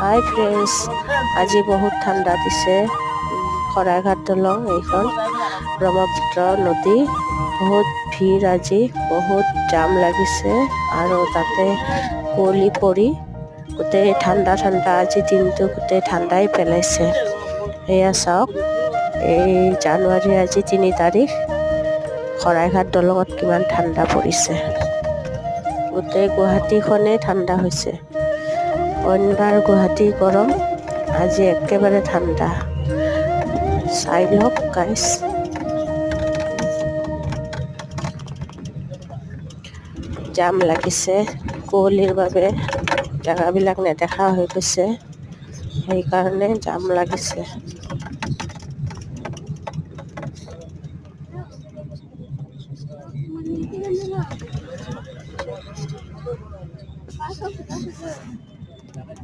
হাই friends, আজি বহুত ঠাণ্ডা দিছে। শৰাইঘাট দলং এইখন ব্ৰহ্মপুত্ৰ নদী, বহুত ভিৰ আজি, বহুত জাম লাগিছে আৰু তাতে কুঁৱলী পৰি গোটেই ঠাণ্ডা আজি দিনটো গোটেই ঠাণ্ডাই পেলাইছে। এয়া চাওক, এই জানুৱাৰী আজি 3 তাৰিখ, শৰাইঘাট দলঙত কিমান ঠাণ্ডা পৰিছে। গোটেই গুৱাহাটীখনেই ঠাণ্ডা হৈছে। অইনবাৰ গুৱাহাটী গৰম, আজি একেবাৰে ঠাণ্ডা। চাই লওক গাইছ। জাম লাগিছে কুঁৱলীৰ বাবে, জেগাবিলাক নেদেখা হৈ গৈছে, সেইকাৰণে জাম লাগিছে।